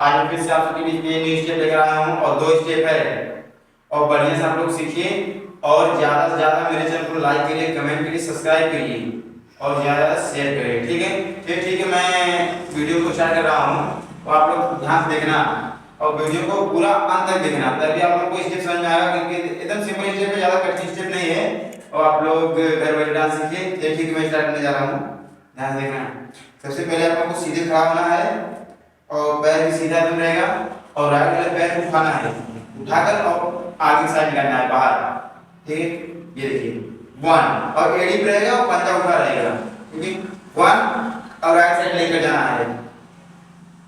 आज मैं फिर से आप सबके बीच में न्यू स्टेप लेकर आया हूँ और 2 स्टेप है और बढ़िया से आप लोग सीखिए और ज़्यादा से ज़्यादा मेरे चैनल को लाइक करिए, कमेंट करिए, सब्सक्राइब करिए और ज़्यादा शेयर करिए। ठीक है, फिर ठीक है, मैं वीडियो को स्टार्ट कर रहा हूँ और आप लोग ध्यान से देखना और वीडियो को पूरा अंत तक देखना, तभी आप लोग को स्टेप समझ में आएगा, क्योंकि एकदम सिंपल स्टेप है, ज़्यादा कठिन स्टेप नहीं है और आप लोग घर बैठे डांस सीखिए। ठीक है, मैं स्टार्ट करने जा रहा हूँ, ध्यान देखना। सबसे पहले आप लोग को सीधे खड़ा होना है और पैर भी सीधा एकदम रहेगा और राइट वाले पैर को उठाना है, उठाकर और आगे साइड करना है बाहर। ठीक है, ये देखिए 1 और एड़ी पे रहेगा और पंजा उठा रहेगा। ठीक है, 1 और राइट साइड लेकर जाना है,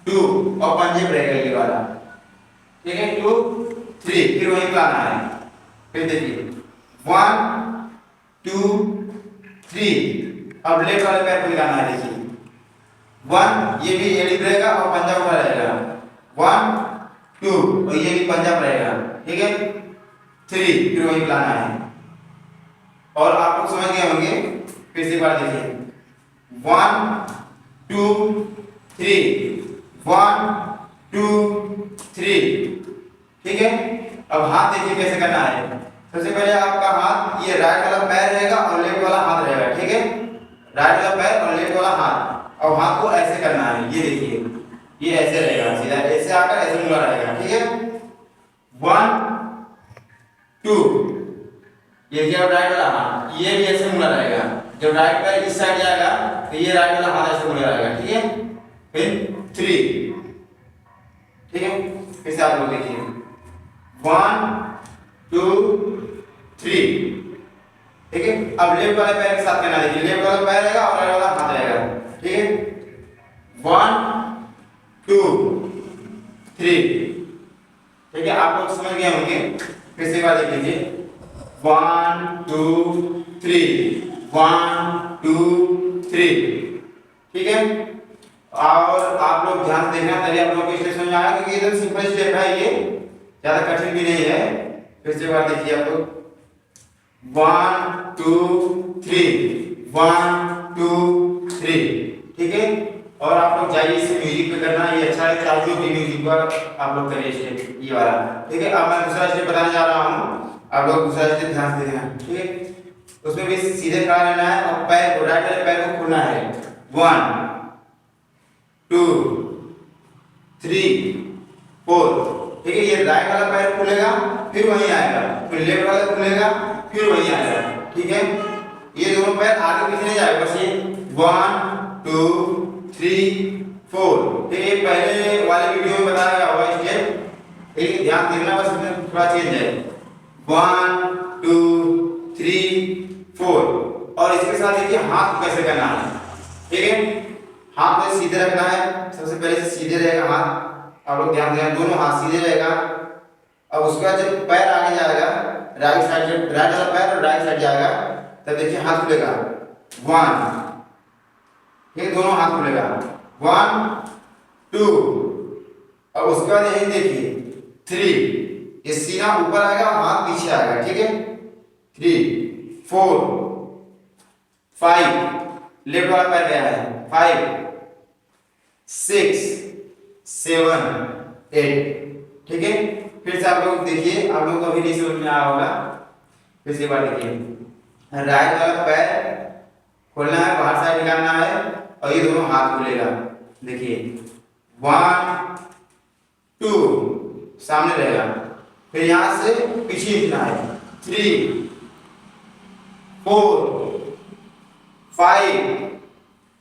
2 और पंजे पे रहेगा ये वाला। ठीक है, 2 3 फिर वहीं पे आना है। फिर देखिए 1 2 3 अब लेफ्ट वाले पैर को लगाना है। देखिए 1 ये भी एड़ी पे रहेगा और पंजा उठा रहेगा, 1 2 और ये भी पंजा पे रहेगा। ठीक है, 3 फिर वहीं पे लाना है और आप लोग समझ गए होंगे। फिर से बार देखिए 1 2 3 1 2 3। ठीक है, अब हाथ देखिए कैसे करना है। सबसे पहले आपका हाथ ये राइट वाला पैर रहेगा और लेफ्ट वाला हाथ रहेगा। ठीक है, राइट वाला पैर और लेफ्ट वाला हाथ और हाथ को ऐसे करना है। ये देखिए ये ऐसे रहेगा, सीधा ऐसे आकर ऐसे मुड़ा रहेगा। ठीक है, 1 2 ये जब राइट वाला हाथ ये भी ऐसे मुड़ा रहेगा, जब राइट पैर इस साइड जाएगा तो ये राइट वाला हाथ ऐसे मुड़ा रहेगा। ठीक है, फिर 3। ठीक है, फिर से आप लोग देखिए 1 2 3। ठीक है, अब लेफ्ट वाले पैर के साथ करना है। देखिए लेफ्ट वाला पैर रहेगा और राइट वाला हाथ रहेगा। ठीक है, 1 2 3। ठीक है, आप लोग समझ गए होंगे। फिर से एक बार देख लीजिए 1 2 3 1 2 3। ठीक है, और आप लोग ध्यान से देखना, तभी आप लोगों को स्टेप समझ में आएगा, क्योंकि एकदम सिंपल स्टेप है, ये ज्यादा कठिन भी नहीं है। फिर से एक बार देखिए आप लोग 1 2 3 1 2 3। ठीक है, और आप लोग जाइए इसे म्यूजिक पे करना, ये अच्छा है, चाहे भी म्यूजिक पर आप लोग करिए स्टेप ये वाला। ठीक है, अब मैं दूसरा स्टेप बताने जा रहा हूँ, आप लोग दूसरा स्टेप ध्यान से देखना। ठीक है, उसमें भी सीधे खड़ा रहना है और पैर को राइट वाले पैर को खोलना है। 1 2 3 4। ठीक है, ये राइट वाला पैर खुलेगा फिर वहीं आएगा, फिर लेफ्ट वाला खुलेगा फिर वहीं आएगा। ठीक है, ये दोनों पैर आगे पीछे नहीं जाएगा, बस ये 1 2 3 4। ठीक है, पहले वाले वीडियो में बताया गया हुआ स्टेप, ठीक है, ध्यान देखना, बस इसमें थोड़ा चेंज है। 1 2 3 4 और इसके साथ देखिए हाथ कैसे करना है। ठीक है, हाथ में सीधे रखना है, सबसे पहले से सीधे रहेगा हाथ, आप लोग ध्यान देना, दोनों हाथ सीधे रहेगा। अब उसके बाद जब पैर आगे जाएगा राइट साइड, जब राइट वाला पैर और राइट साइड जाएगा तब देखिए हाथ खुलेगा 1। ये दोनों हाथ खुलेगा 1 2। अब उसके बाद यही देखिए 3, ये सीना ऊपर आएगा और हाथ पीछे आएगा। ठीक है, 3 4 5 लेफ्ट वाला पैर गया है, 5 6 7 8। ठीक है, फिर से आप लोग देखिए, आप लोग को अभी नहीं समझ में आया होगा। फिर से बार देखिए राइट वाला पैर खोलना है, बाहर साइड निकालना है और ये दोनों हाथ खुलेगा। देखिए 1 2 सामने रहेगा, फिर यहां से पीछे खींचना है 3 4 5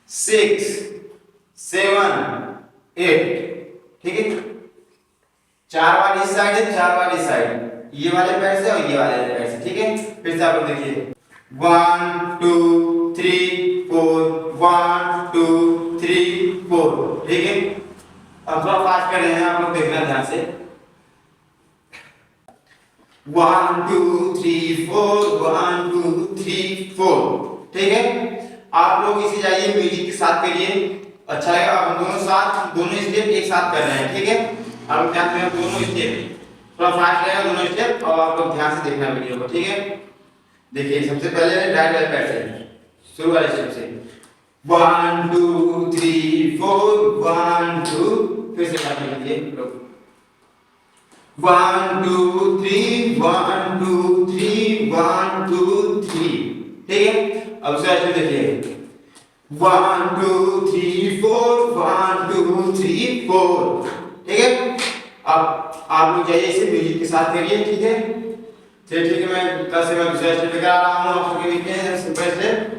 6 7 8। ठीक है, 4 बार इस साइड है, 4 बार इस साइड, ये वाले पैर से और ये वाले पैर से। ठीक है, फिर से आप लोग देखिए 1 2 3 4 1 2 3 4। ठीक है, अब थोड़ा फास्ट कर रहे हैं, आप लोग देखना ध्यान से 1 2 3 4 1 2 3 4। ठीक है, आप लोग इसे जाइए म्यूजिक के साथ करिए, अच्छा लगेगा। अब हम दोनों स्टेप एक साथ कर रहे हैं। ठीक है, आप लोग ध्यान देना, दोनों स्टेप थोड़ा फास्ट रहेगा, दोनों स्टेप, और आप लोग ध्यान से देखना वीडियो को। ठीक है, देखिए सबसे पहले राइट वाले पैर से शुरू वाले स्टेप से 1 2 3 4 1 2 फिर से साथ में लीजिए। 1 2 3 1 2 3 1 2 3, ठीक है। अब दूसरा स्टेप देखिए 1 2 3 4 1 2 3 4, ठीक है। अब आप लोग जाइए इसे म्यूजिक के साथ करिए, ठीक है। चलिए ठीक है, मैं दूसरा स्टेप लेकर आ रहा हूँ आपके बीच में। Simple step